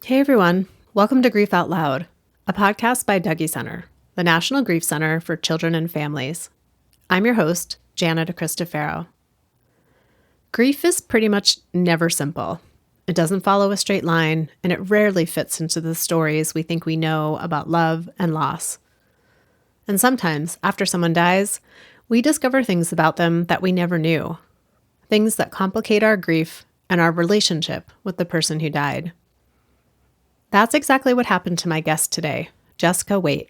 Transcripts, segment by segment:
Hey everyone, welcome to Grief Out Loud, a podcast by Dougy Center, the National Grief Center for Children and Families. I'm your host, Jana DeCristofaro. Grief is pretty much never simple. It doesn't follow a straight line, and it rarely fits into the stories we think we know about love and loss. And sometimes, after someone dies, we discover things about them that we never knew, things that complicate our grief and our relationship with the person who died. That's exactly what happened to my guest today, Jessica Waite.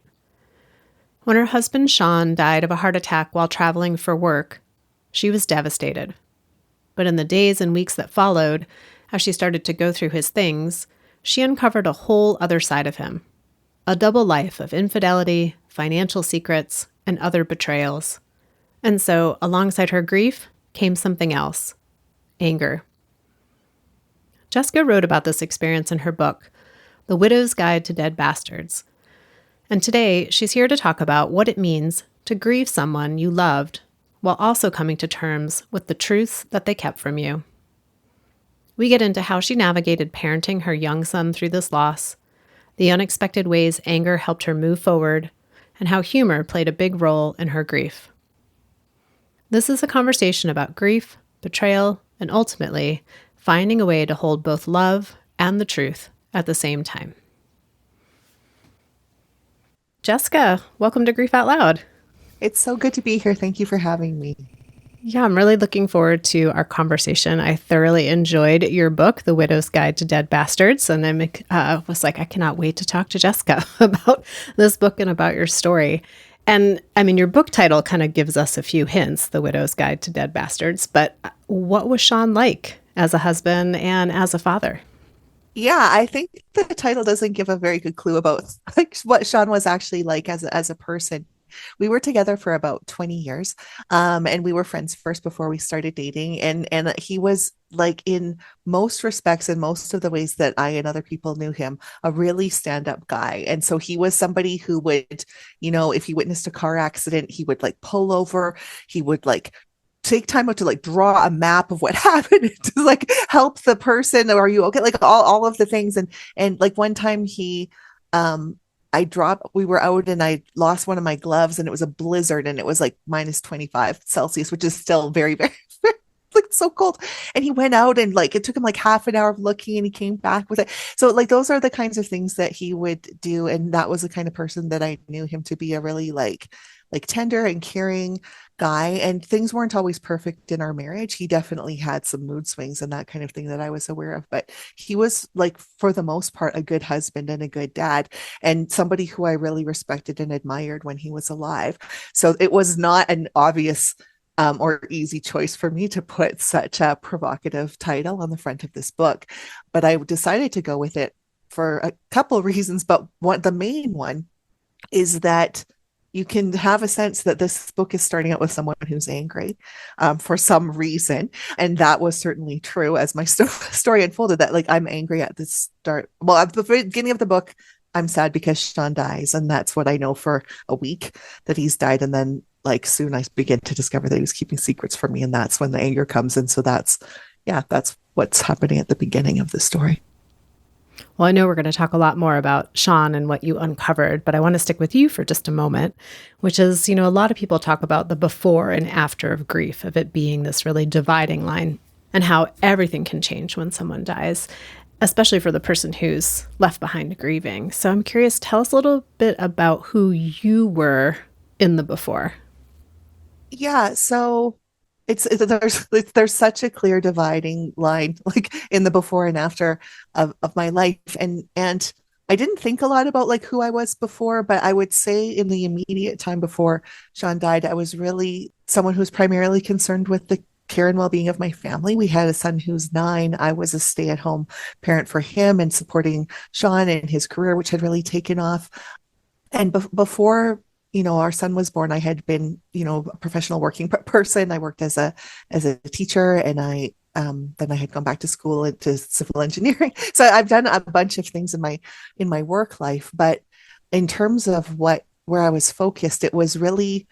When her husband Sean died of a heart attack while traveling for work, she was devastated. But in the days and weeks that followed, as she started to go through his things, she uncovered a whole other side of him. A double life of infidelity, financial secrets, and other betrayals. And so, alongside her grief, came something else: anger. Jessica wrote about this experience in her book, The Widow's Guide to Dead Bastards. And today, she's here to talk about what it means to grieve someone you loved while also coming to terms with the truths that they kept from you. We get into how she navigated parenting her young son through this loss, the unexpected ways anger helped her move forward, and how humor played a big role in her grief. This is a conversation about grief, betrayal, and ultimately, finding a way to hold both love and the truth at the same time. Jessica, welcome to Grief Out Loud. It's so good to be here. Thank you for having me. Yeah, I'm really looking forward to our conversation. I thoroughly enjoyed your book, The Widow's Guide to Dead Bastards, and I was like, I cannot wait to talk to Jessica about this book and about your story. And I mean, your book title kind of gives us a few hints, The Widow's Guide to Dead Bastards, but what was Sean like as a husband and as a father? Yeah, I think the title doesn't give a very good clue about like what Sean was actually like as a person. We were together for about 20 years, and we were friends first before we started dating. And he was like in most respects, in most of the ways that I and other people knew him, a really stand-up guy. And so he was somebody who would, if he witnessed a car accident, he would like pull over, he would like take time out to like draw a map of what happened to like help the person. Are you okay? Like all of the things. And like one time we were out and I lost one of my gloves and it was a blizzard and it was like minus 25 Celsius, which is still very, very, very like so cold. And he went out and like, it took him like half an hour of looking and he came back with it. So like, those are the kinds of things that he would do. And that was the kind of person that I knew him to be, a really like tender and caring guy. And things weren't always perfect in our marriage. He definitely had some mood swings and that kind of thing that I was aware of, but he was like, for the most part, a good husband and a good dad and somebody who I really respected and admired when he was alive. So it was not an obvious or easy choice for me to put such a provocative title on the front of this book, but I decided to go with it for a couple of reasons. But the main one is that you can have a sense that this book is starting out with someone who's angry for some reason. And that was certainly true as my story unfolded, that like I'm angry at the start. Well, at the beginning of the book, I'm sad because Sean dies. And that's what I know for a week, that he's died. And then like soon I begin to discover that he was keeping secrets from me. And that's when the anger comes in. So that's what's happening at the beginning of the story. Well, I know we're going to talk a lot more about Sean and what you uncovered, but I want to stick with you for just a moment, which is, a lot of people talk about the before and after of grief, of it being this really dividing line and how everything can change when someone dies, especially for the person who's left behind grieving. So I'm curious, tell us a little bit about who you were in the before. Yeah, so there's such a clear dividing line like in the before and after of my life, and I didn't think a lot about like who I was before, but I would say in the immediate time before Sean died, I was really someone who was primarily concerned with the care and well-being of my family. We had a son who's 9. I was a stay-at-home parent for him and supporting Sean and his career, which had really taken off. And before our son was born, I had been, a professional working person. I worked as a teacher, and then I had gone back to school into civil engineering. So I've done a bunch of things in my work life. But in terms of where I was focused, it was really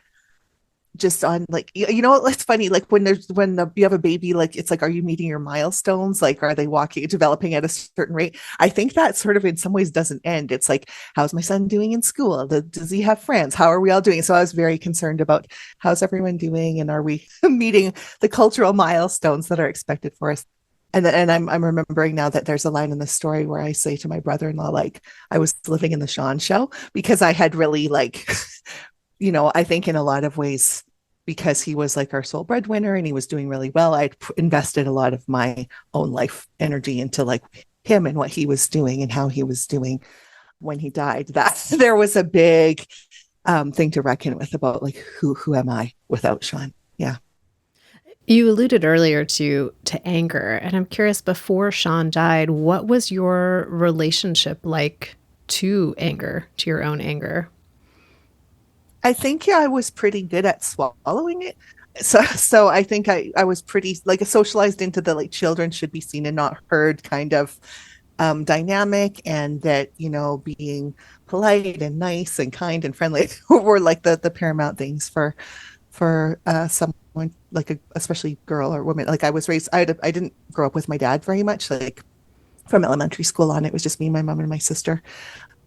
just on like it's funny, like you have a baby, like it's like, are you meeting your milestones, like are they walking developing at a certain rate? I think that sort of in some ways doesn't end. It's like, how's my son doing in school? Does he have friends? How are we all doing? So I was very concerned about how's everyone doing, and are we meeting the cultural milestones that are expected for us. And I'm remembering now that there's a line in the story where I say to my brother-in-law, like, I was living in the Sean show, because I had really like I think in a lot of ways, because he was like our sole breadwinner and he was doing really well, I'd invested a lot of my own life energy into like him and what he was doing and how he was doing when he died. That there was a big thing to reckon with about like who am I without Sean? Yeah. You alluded earlier to anger, and I'm curious, before Sean died, what was your relationship like to anger, to your own anger? I think, yeah, I was pretty good at swallowing it. So I think I was pretty like socialized into the like children should be seen and not heard kind of dynamic, and that being polite and nice and kind and friendly were like the paramount things for someone like especially girl or woman. Like I was raised, I didn't grow up with my dad very much. Like from elementary school on, it was just me, my mom, and my sister.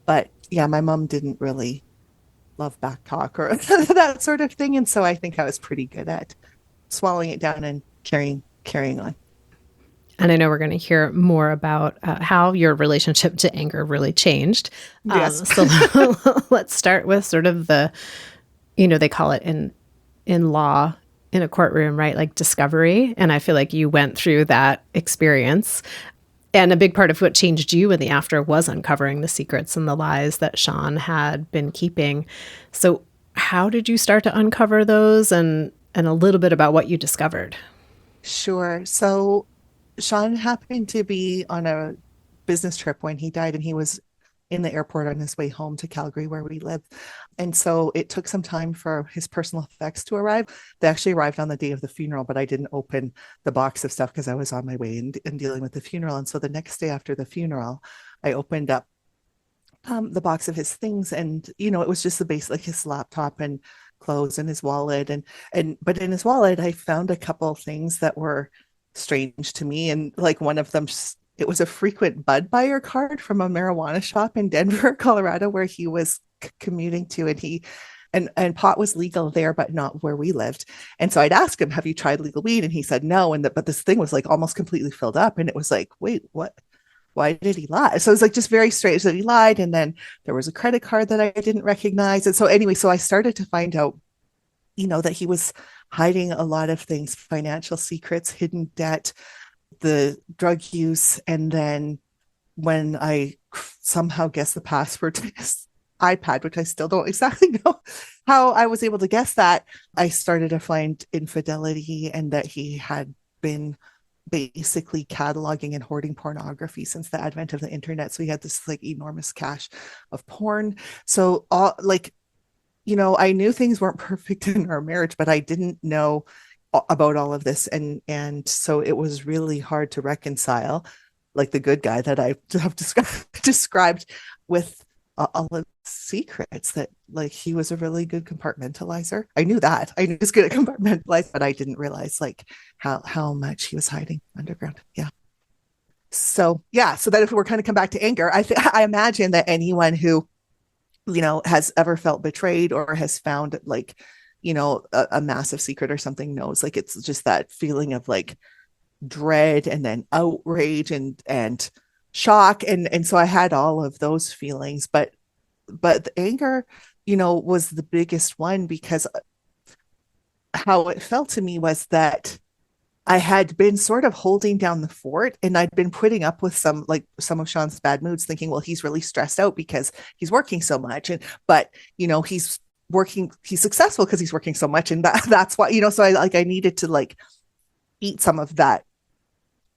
But yeah, my mom didn't really love back talk or that sort of thing. And so I think I was pretty good at swallowing it down and carrying on. And I know we're going to hear more about how your relationship to anger really changed. Yes. So let's start with sort of they call it in law, in a courtroom, right? Like discovery. And I feel like you went through that experience. And a big part of what changed you in the after was uncovering the secrets and the lies that Sean had been keeping. So how did you start to uncover those, and a little bit about what you discovered? Sure. So Sean happened to be on a business trip when he died, and he was in the airport on his way home to Calgary, where we live. And so it took some time for his personal effects to arrive. They actually arrived on the day of the funeral, but I didn't open the box of stuff because I was on my way and dealing with the funeral. And so the next day after the funeral, I opened up the box of his things, and it was just the base, like his laptop and clothes and his wallet, but in his wallet I found a couple things that were strange to me. And like one of them, it was a frequent bud buyer card from a marijuana shop in Denver, Colorado, where he was commuting to, and and pot was legal there, but not where we lived. And so I'd ask him, have you tried legal weed? And he said no. But this thing was like almost completely filled up, and it was like, wait, what? Why did he lie? So it was like just very strange that he lied. And then there was a credit card that I didn't recognize. And so anyway, so I started to find out, that he was hiding a lot of things, financial secrets, hidden debt, the drug use. And then when I somehow guessed the password to his iPad, which I still don't exactly know how I was able to guess that, I started to find infidelity, and that he had been basically cataloging and hoarding pornography since the advent of the internet. So he had this like enormous cache of porn. So all like, I knew things weren't perfect in our marriage, but I didn't know about all of this. And so it was really hard to reconcile like the good guy that I have described with all of the secrets, that like he was a really good compartmentalizer. I knew that. I knew he was good at compartmentalizing, but I didn't realize like how much he was hiding underground. Yeah. So yeah. So that if we're kind of come back to anger, I imagine that anyone who has ever felt betrayed or has found like a massive secret or something knows, like it's just that feeling of like dread and then outrage and shock, and so I had all of those feelings, but the anger was the biggest one, because how it felt to me was that I had been sort of holding down the fort, and I'd been putting up with some of Sean's bad moods, thinking, well, he's really stressed out because he's working so much, but he's successful because he's working so much, and that's why so I needed to like eat some of that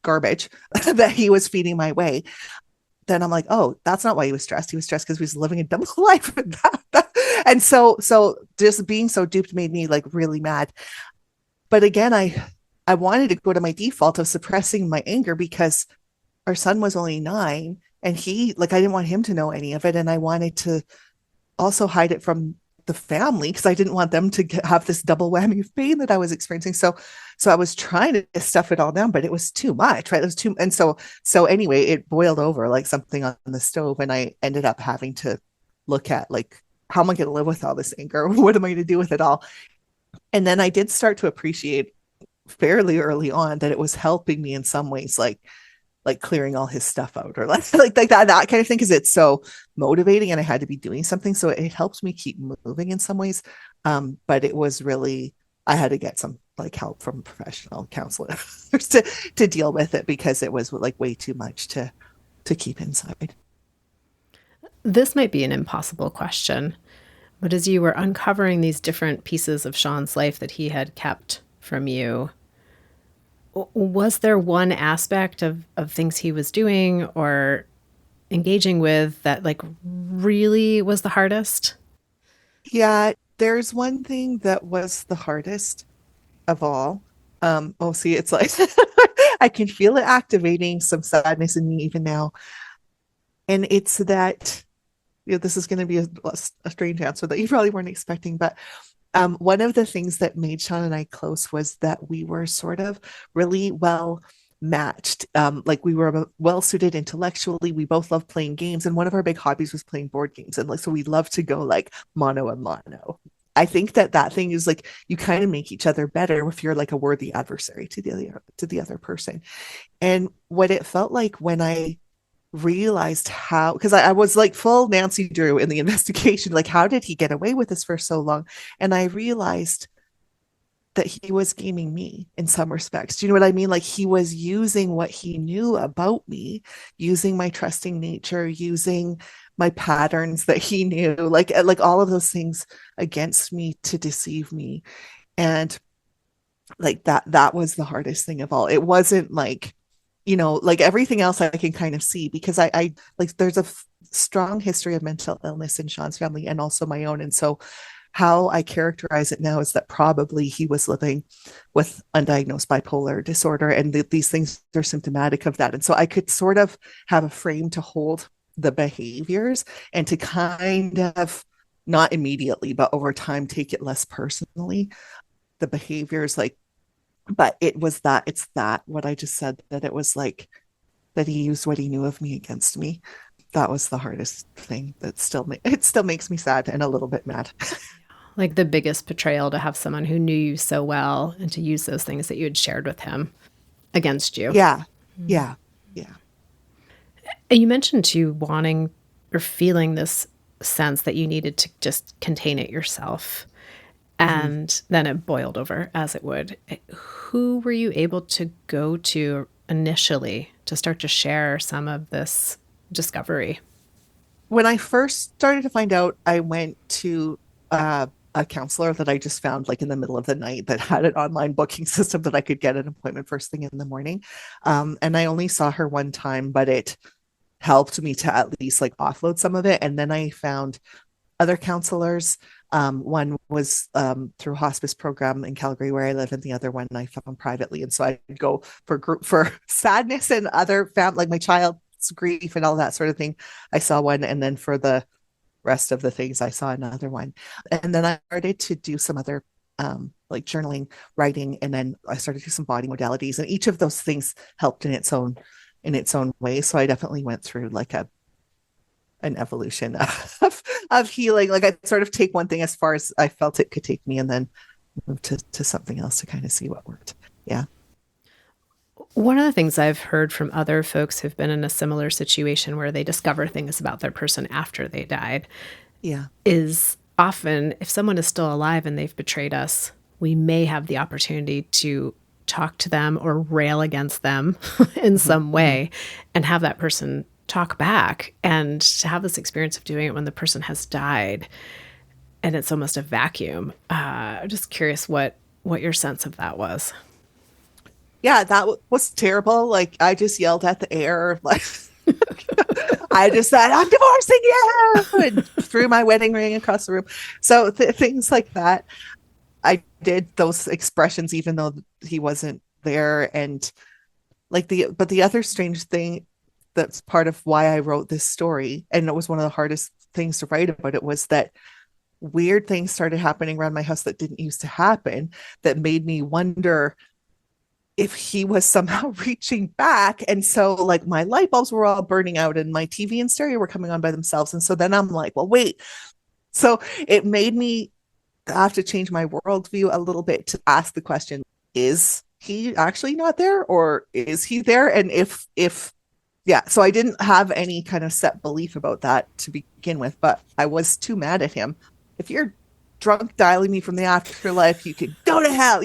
garbage that he was feeding my way. Then I'm like, oh, that's not why he was stressed. He was stressed because he was living a double life. And so just being so duped made me like really mad. But again, I wanted to go to my default of suppressing my anger, because our son was only 9, and I didn't want him to know any of it. And I wanted to also hide it from the family because I didn't want them to have this double whammy of pain that I was experiencing. So I was trying to stuff it all down, but it was too much, right? It was too, and so anyway, it boiled over like something on the stove, and I ended up having to look at like, how am I going to live with all this anger? What am I going to do with it all? And then I did start to appreciate fairly early on that it was helping me in some ways, like clearing all his stuff out, or like that kind of thing, because it's so motivating and I had to be doing something, so it helped me keep moving in some ways. But it was really, I had to get some like help from professional counselors to deal with it, because it was like way too much to keep inside. This might be an impossible question, but as you were uncovering these different pieces of Sean's life that he had kept from you, was there one aspect of things he was doing or engaging with that like really was the hardest? Yeah, there's one thing that was the hardest of all. Oh, see, it's like I can feel it activating some sadness in me even now. And it's that, this is going to be a strange answer that you probably weren't expecting, but one of the things that made Sean and I close was that we were sort of really well matched. Like we were well suited intellectually. We both loved playing games, and one of our big hobbies was playing board games. And like, so we love to go like mono and mono. I think that thing is like, you kind of make each other better if you're like a worthy adversary to the other person. And what it felt like when I realized how, because I was like full Nancy Drew in the investigation, like how did he get away with this for so long? And I realized that he was gaming me in some respects. Do you know what I mean? Like he was using what he knew about me, using my trusting nature, using my patterns that he knew, like all of those things against me to deceive me. And like that was the hardest thing of all. It wasn't like, like everything else I can kind of see, because I like, there's a strong history of mental illness in Sean's family and also my own. And so how I characterize it now is that probably he was living with undiagnosed bipolar disorder, and these things are symptomatic of that. And so I could sort of have a frame to hold the behaviors and to kind of, not immediately, but over time, take it less personally. The behaviors, like, but it's that what I just said, that it was like that he used what he knew of me against me. That was the hardest thing. It still makes me sad and a little bit mad. Like the biggest betrayal, to have someone who knew you so well and to use those things that you had shared with him against you. Yeah. Yeah. Yeah. And you mentioned too wanting or feeling this sense that you needed to just contain it yourself. And then it boiled over, as it would. Who were you able to go to initially to start to share some of this discovery? When I first started to find out, I went to a counselor that I just found like in the middle of the night, that had an online booking system that I could get an appointment first thing in the morning. And I only saw her one time, but it helped me to at least like offload some of it. And then I found other counselors. One was through a hospice program in Calgary where I live, and the other one I found privately. And so I'd go for sadness and other like my child's grief and all that sort of thing. I saw one, and then for the rest of the things I saw another one. And then I started to do some other like journaling, writing, and then I started to do some body modalities, and each of those things helped in its own way. So I definitely went through like an evolution of healing. Like I sort of take one thing as far as I felt it could take me, and then move to something else to kind of see what worked. Yeah. One of the things I've heard from other folks who've been in a similar situation where they discover things about their person after they died, Yeah. is often if someone is still alive and they've betrayed us, we may have the opportunity to talk to them or rail against them in some way and have that person talk back, and to have this experience of doing it when the person has died and it's almost a vacuum. I'm just curious what your sense of that was. Yeah, that was terrible. Like I just yelled at the air, like I just said, "I'm divorcing you," and threw my wedding ring across the room. So things like that. I did those expressions even though he wasn't there. And like the other strange thing that's part of why I wrote this story, and it was one of the hardest things to write about it, was that weird things started happening around my house that didn't used to happen, that made me wonder if he was somehow reaching back. And so, like, my light bulbs were all burning out and my TV and stereo were coming on by themselves. And so then I'm like, well, wait. So it made me have to change my worldview a little bit to ask the question, is he actually not there, or is he there? And yeah, so I didn't have any kind of set belief about that to begin with, but I was too mad at him. If you're drunk dialing me from the afterlife, you could go to hell,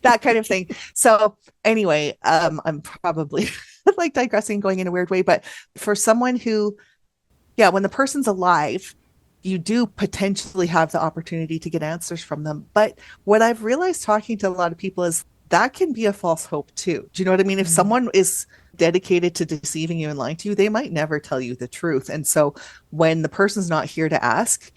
that kind of thing. So anyway, I'm probably like digressing, going in a weird way, but for someone who, yeah, when the person's alive, you do potentially have the opportunity to get answers from them. But what I've realized talking to a lot of people is that can be a false hope too. Do you know what I mean? If someone is dedicated to deceiving you and lying to you, they might never tell you the truth. And so when the person's not here to ask,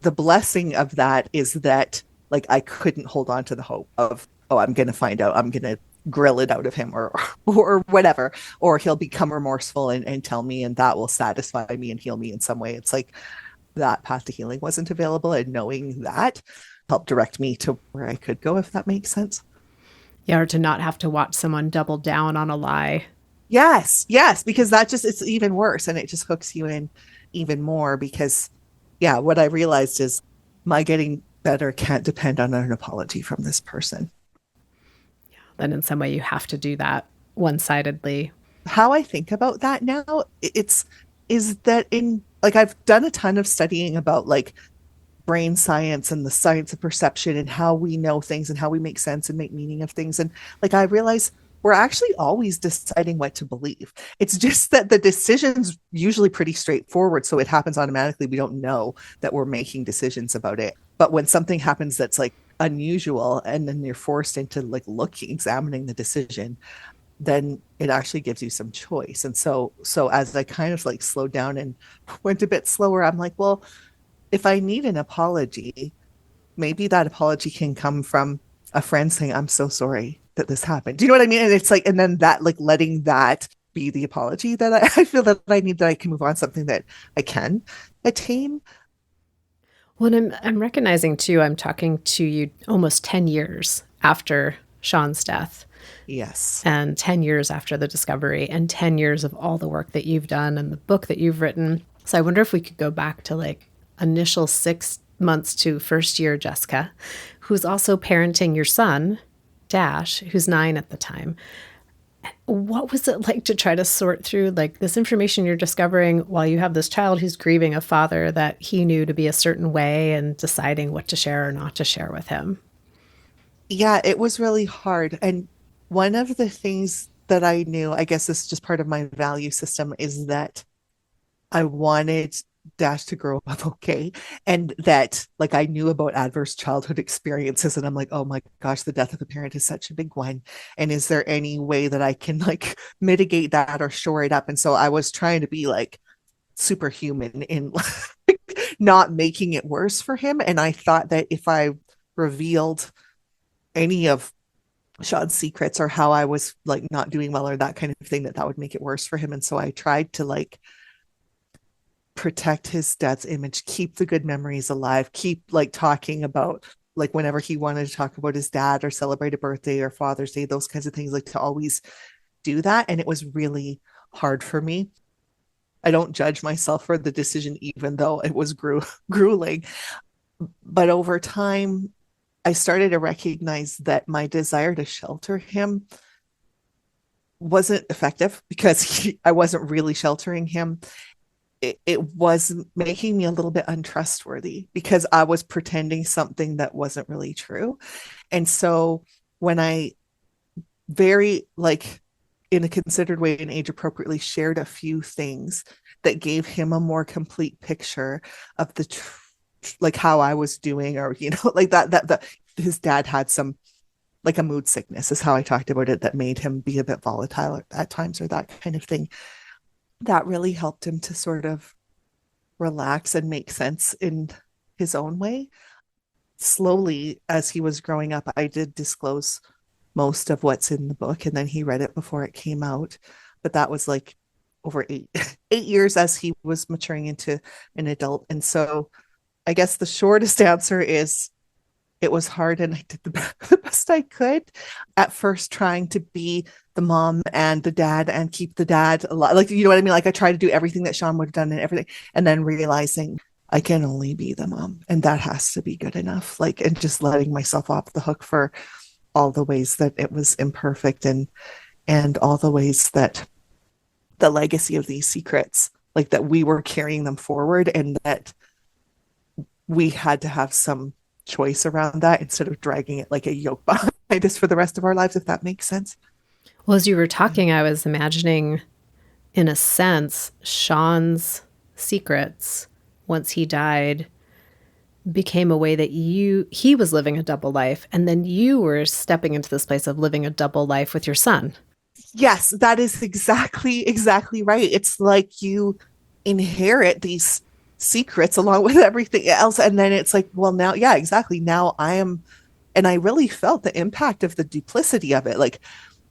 the blessing of that is that, like, I couldn't hold on to the hope of, oh, I'm going to find out, I'm going to grill it out of him, or whatever, or he'll become remorseful and tell me, and that will satisfy me and heal me in some way. It's like that path to healing wasn't available, and knowing that helped direct me to where I could go, if that makes sense. Yeah, or to not have to watch someone double down on a lie. Yes, because that just, it's even worse, and it just hooks you in even more. Because yeah, what I realized is my getting better can't depend on an apology from this person. Then in some way you have to do that one-sidedly. How I think about that now, it's is that, in like, I've done a ton of studying about like brain science and the science of perception and how we know things and how we make sense and make meaning of things. And like, I realize we're actually always deciding what to believe. It's just that the decision's usually pretty straightforward. So it happens automatically. We don't know that we're making decisions about it. But when something happens that's like unusual, and then you're forced into like looking, examining the decision, then it actually gives you some choice. And so as I kind of like slowed down and went a bit slower, I'm like, well, if I need an apology, maybe that apology can come from a friend saying, I'm so sorry that this happened. Do you know what I mean? And it's like, and then that, like, letting that be the apology that I feel that I need, that I can move on, something that I can attain. Well, and I'm recognizing too, I'm talking to you almost 10 years after Sean's death, Yes. and 10 years after the discovery, and 10 years of all the work that you've done and the book that you've written. So I wonder if we could go back to like initial 6 months to first year Jessica, who's also parenting your son, Dash, who's 9 at the time. What was it like to try to sort through like this information you're discovering while you have this child who's grieving a father that he knew to be a certain way, and deciding what to share or not to share with him? Yeah, it was really hard. And one of the things that I knew, I guess this is just part of my value system, is that I wanted Dash to grow up okay. And that, like, I knew about adverse childhood experiences, and I'm like, oh my gosh, the death of a parent is such a big one. And is there any way that I can like mitigate that or shore it up? And so I was trying to be like superhuman in not making it worse for him. And I thought that if I revealed any of Sean's secrets, or how I was like not doing well, or that kind of thing, that would make it worse for him. And so I tried to like protect his dad's image, keep the good memories alive, keep like talking about, like, whenever he wanted to talk about his dad or celebrate a birthday or Father's Day, those kinds of things, like to always do that. And it was really hard for me. I don't judge myself for the decision, even though it was grueling. But over time, I started to recognize that my desire to shelter him wasn't effective, because I wasn't really sheltering him. It was making me a little bit untrustworthy, because I was pretending something that wasn't really true. And so when I very, like, in a considered way and age appropriately, shared a few things that gave him a more complete picture of like how I was doing, or like that his dad had some, like, a mood sickness is how I talked about it, that made him be a bit volatile at times, or that kind of thing. That really helped him to sort of relax and make sense in his own way. Slowly, as he was growing up, I did disclose most of what's in the book, and then he read it before it came out. But that was like over 8 years as he was maturing into an adult. And so I guess the shortest answer is it was hard and I did the best I could at first, trying to be the mom and the dad and keep the dad alive. Like, you know what I mean? Like I tried to do everything that Sean would have done and everything. And then realizing I can only be the mom and that has to be good enough. Like, and just letting myself off the hook for all the ways that it was imperfect and all the ways that the legacy of these secrets, like that we were carrying them forward and that we had to have some choice around that instead of dragging it like a yoke behind us for the rest of our lives, if that makes sense. Well, as you were talking, I was imagining, in a sense, Sean's secrets, once he died, became a way that he was living a double life. And then you were stepping into this place of living a double life with your son. Yes, that is exactly right. It's like you inherit these secrets along with everything else. And then it's like, well, now, yeah, exactly. Now I am, and I really felt the impact of the duplicity of it. Like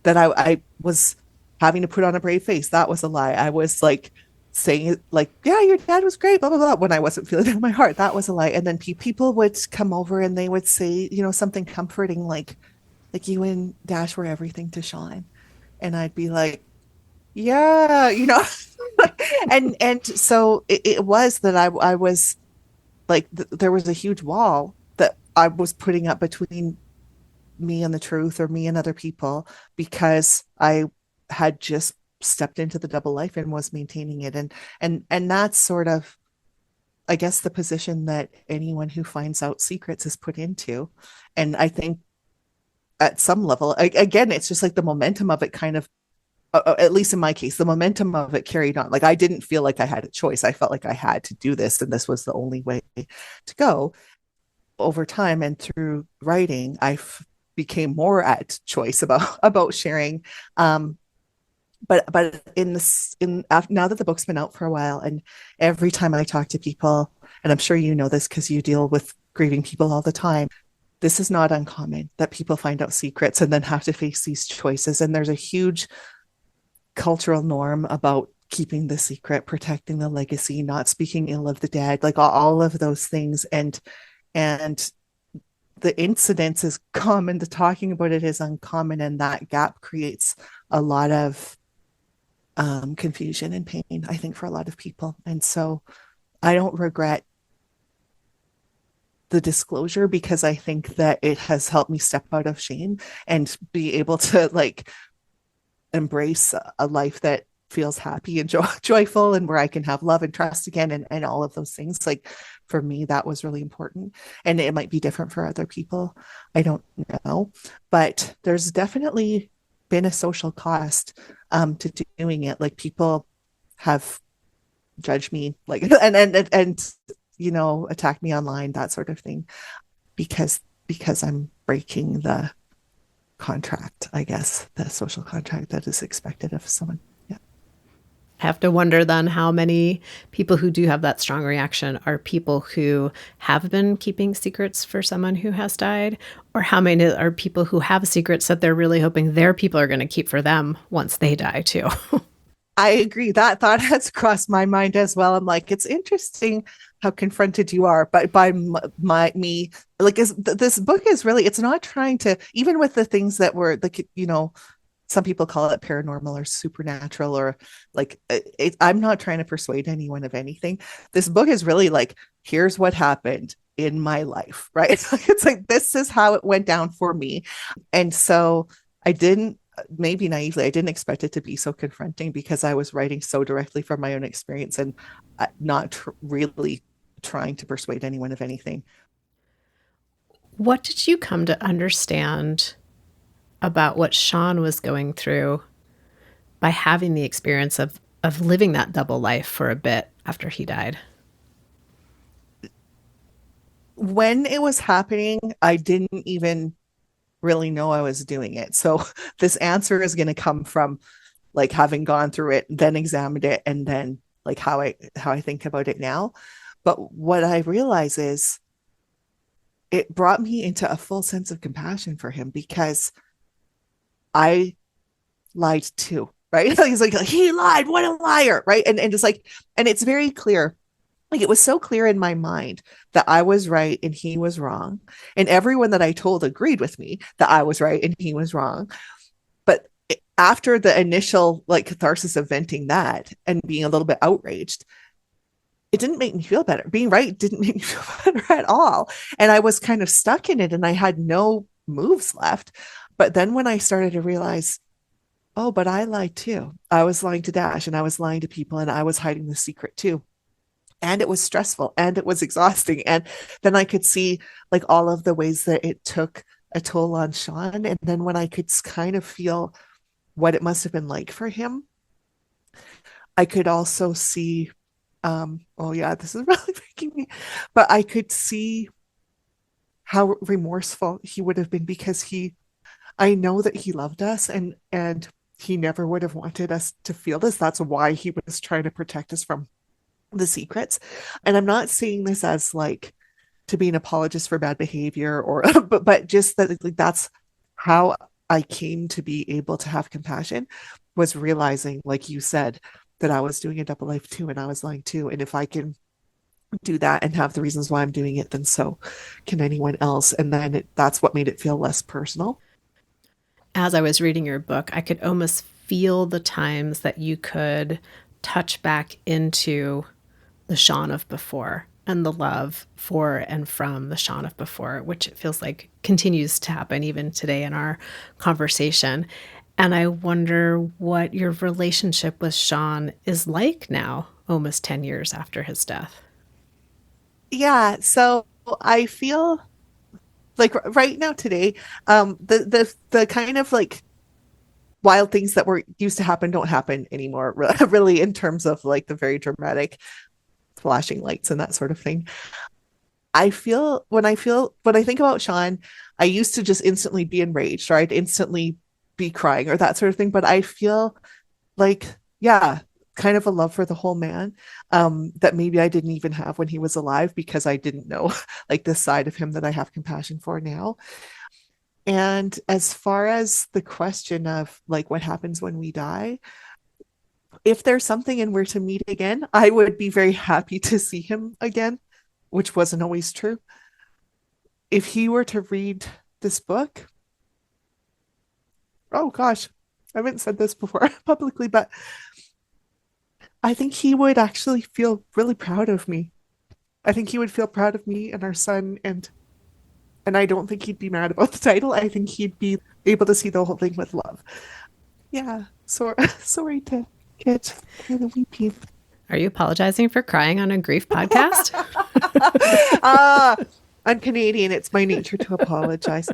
that I was having to put on a brave face. That was a lie. I was like saying it like, yeah, your dad was great, blah, blah, blah, when I wasn't feeling it in my heart. That was a lie. And then people would come over and they would say, you know, something comforting like you and Dash were everything to Sean. And I'd be like, yeah, you know, and so it was that I was like, there was a huge wall that I was putting up between me and the truth or me and other people because I had just stepped into the double life and was maintaining it. And that's sort of, I guess, the position that anyone who finds out secrets is put into. And I think at some level, again, it's just like the momentum of it kind of, at least in my case, the momentum of it carried on. Like I didn't feel like I had a choice. I felt like I had to do this, and this was the only way to go. Over time and through writing, became more at choice about sharing. But now that the book's been out for a while, and every time I talk to people, and I'm sure you know this because you deal with grieving people all the time, this is not uncommon that people find out secrets and then have to face these choices. And there's a huge cultural norm about keeping the secret, protecting the legacy, not speaking ill of the dead, like all of those things. And the incidence is common, the talking about it is uncommon, and that gap creates a lot of confusion and pain, I think, for a lot of people. And so I don't regret the disclosure because I think that it has helped me step out of shame and be able to like embrace a life that feels happy and joyful, and where I can have love and trust again, and all of those things. Like for me, that was really important, and it might be different for other people. I don't know, but there's definitely been a social cost to doing it. Like people have judged me, like and you know, attacked me online, that sort of thing, because I'm breaking the contract, I guess, the social contract that is expected of someone. Yeah. I have to wonder then how many people who do have that strong reaction are people who have been keeping secrets for someone who has died, or how many are people who have secrets that they're really hoping their people are going to keep for them once they die too. I agree. That thought has crossed my mind as well. I'm like, it's interesting how confronted you are by me. Like, this book is really, it's not trying to, even with the things that were like, you know, some people call it paranormal or supernatural, or like, I'm not trying to persuade anyone of anything. This book is really like, here's what happened in my life, right? It's like, this is how it went down for me. And so I didn't, maybe naively, I didn't expect it to be so confronting because I was writing so directly from my own experience and not really trying to persuade anyone of anything. What did you come to understand about what Sean was going through by having the experience of living that double life for a bit after he died? When it was happening, I didn't even really know I was doing it. So this answer is going to come from like having gone through it, then examined it, and then like how I think about it now. But what I realize is it brought me into a full sense of compassion for him because I lied too, right? He's like, he lied, what a liar, right? And it's like, and it's very clear like it was so clear in my mind that I was right and he was wrong. And everyone that I told agreed with me that I was right and he was wrong. But after the initial like catharsis of venting that and being a little bit outraged, it didn't make me feel better. Being right didn't make me feel better at all. And I was kind of stuck in it and I had no moves left. But then when I started to realize, oh, but I lied too. I was lying to Dash and I was lying to people and I was hiding the secret too. And it was stressful and it was exhausting. And then I could see like all of the ways that it took a toll on Sean. And then when I could kind of feel what it must have been like for him, I could also see, oh yeah, this is really making me, but I could see how remorseful he would have been because I know that he loved us and he never would have wanted us to feel this. That's why he was trying to protect us from the secrets. And I'm not seeing this as like to be an apologist for bad behavior or but just that like that's how I came to be able to have compassion, was realizing, like you said, that I was doing a double life too and I was lying too. And if I can do that and have the reasons why I'm doing it, then so can anyone else. And then that's what made it feel less personal. As I was reading your book, I could almost feel the times that you could touch back into the Sean of before and the love for and from the Sean of before, which it feels like continues to happen even today in our conversation. And I wonder what your relationship with Sean is like now, almost 10 years after his death. Yeah. So I feel like right now today, the kind of like wild things that were used to happen don't happen anymore, really, in terms of like the very dramatic flashing lights and that sort of thing. When I think about Sean, I used to just instantly be enraged or I'd instantly be crying or that sort of thing. But I feel like, yeah, kind of a love for the whole man, that maybe I didn't even have when he was alive because I didn't know like this side of him that I have compassion for now. And as far as the question of like what happens when we die, if there's something and we're to meet again, I would be very happy to see him again, which wasn't always true. If he were to read this book, oh gosh, I haven't said this before publicly, but I think he would actually feel really proud of me. I think he would feel proud of me and our son, and I don't think he'd be mad about the title. I think he'd be able to see the whole thing with love. Yeah, so sorry to get kind of weepy. Are you apologizing for crying on a grief podcast? I'm Canadian. It's my nature to apologize.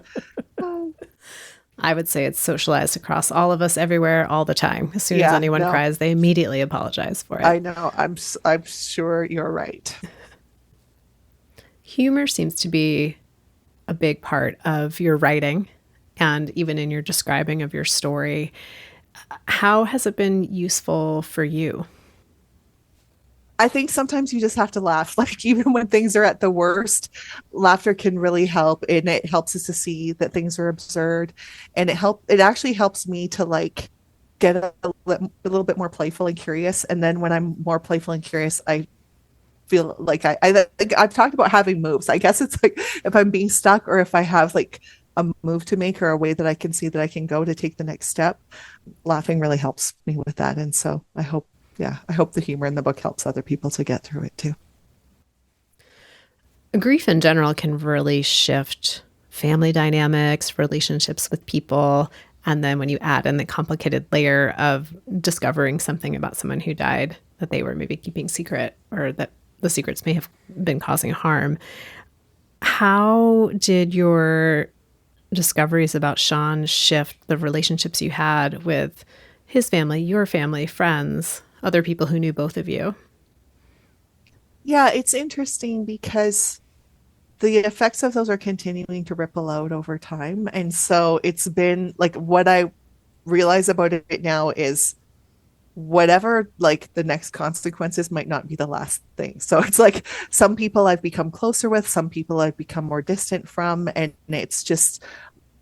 I would say it's socialized across all of us everywhere all the time. As soon as anyone cries, they immediately apologize for it. I know. I'm sure you're right. Humor seems to be a big part of your writing and even in your describing of your story. How has it been useful for you? I think sometimes you just have to laugh. Like even when things are at the worst, laughter can really help, and it helps us to see that things are absurd. And it actually helps me to like get a little bit more playful and curious. And then when I'm more playful and curious, I feel like I've talked about having moves. I guess it's like if I'm being stuck or if I have like a move to make or a way that I can see that I can go to take the next step, laughing really helps me with that. And so I hope the humor in the book helps other people to get through it too. Grief in general can really shift family dynamics, relationships with people. And then when you add in the complicated layer of discovering something about someone who died that they were maybe keeping secret or that the secrets may have been causing harm. How did your discoveries about Sean shift the relationships you had with his family, your family, friends, other people who knew both of you? Yeah, it's interesting because the effects of those are continuing to ripple out over time. And so it's been like what I realize about it now is whatever like the next consequences might not be the last thing. So it's like some people I've become closer with, some people I've become more distant from. And it's just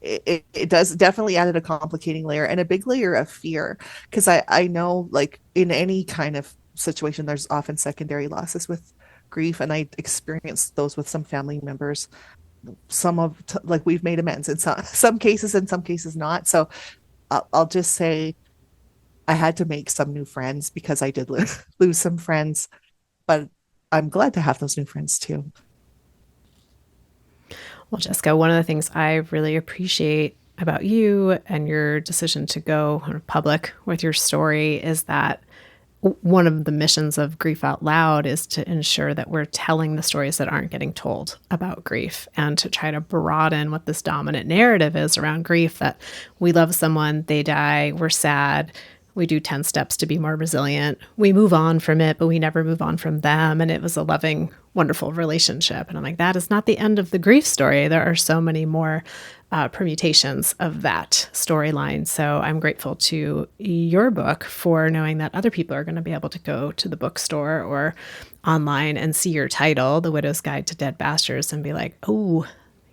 it does definitely added a complicating layer and a big layer of fear because I know like in any kind of situation there's often secondary losses with grief, and I experienced those with some family members. Like we've made amends in some cases, in some cases not. So I'll just say I had to make some new friends because I did lose some friends, but I'm glad to have those new friends too. Well, Jessica, one of the things I really appreciate about you and your decision to go public with your story is that one of the missions of Grief Out Loud is to ensure that we're telling the stories that aren't getting told about grief, and to try to broaden what this dominant narrative is around grief, that we love someone, they die, we're sad, we do 10 steps to be more resilient, we move on from it, but we never move on from them. And it was a loving, wonderful relationship. And I'm like, that is not the end of the grief story. There are so many more permutations of that storyline. So I'm grateful to your book for knowing that other people are going to be able to go to the bookstore or online and see your title, The Widow's Guide to Dead Bastards, and be like, oh,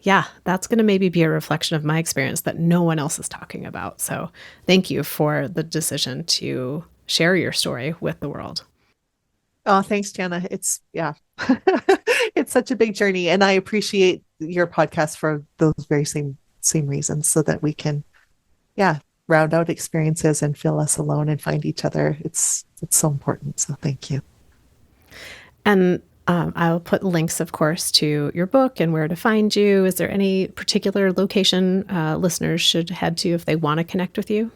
yeah, that's going to maybe be a reflection of my experience that no one else is talking about. So thank you for the decision to share your story with the world. Oh, thanks, Jana. It's it's such a big journey, and I appreciate your podcast for those very same reasons, so that we can, round out experiences and feel less alone and find each other. It's so important. So thank you. And I'll put links, of course, to your book and where to find you. Is there any particular location listeners should head to if they want to connect with you?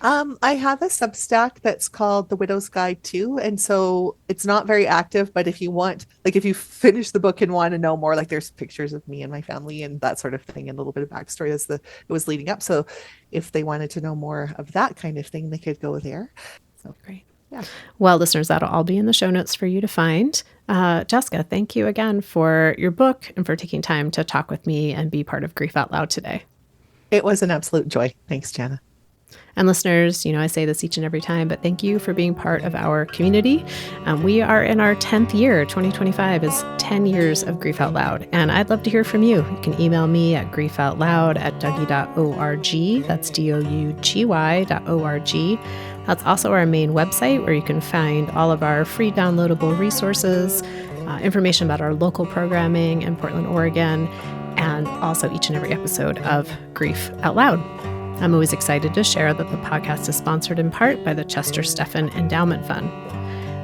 I have a Substack that's called The Widow's Guide too. And so it's not very active, but if you want, like if you finish the book and want to know more, like there's pictures of me and my family and that sort of thing, and a little bit of backstory as it was leading up. So if they wanted to know more of that kind of thing, they could go there. So great. Yeah. Well, listeners, that'll all be in the show notes for you to find. Jessica, thank you again for your book and for taking time to talk with me and be part of Grief Out Loud today. It was an absolute joy. Thanks, Jana. And listeners, I say this each and every time, but thank you for being part of our community. We are in our 10th year. 2025 is 10 years of Grief Out Loud. And I'd love to hear from you. You can email me at griefoutloud@dougy.org. That's DOUGY.org. That's also our main website, where you can find all of our free downloadable resources, information about our local programming in Portland, Oregon, and also each and every episode of Grief Out Loud. I'm always excited to share that the podcast is sponsored in part by the Chester Steffen Endowment Fund.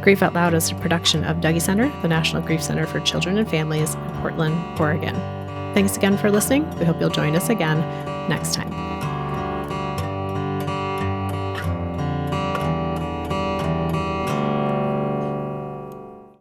Grief Out Loud is a production of Dougy Center, the National Grief Center for Children and Families in Portland, Oregon. Thanks again for listening. We hope you'll join us again next time.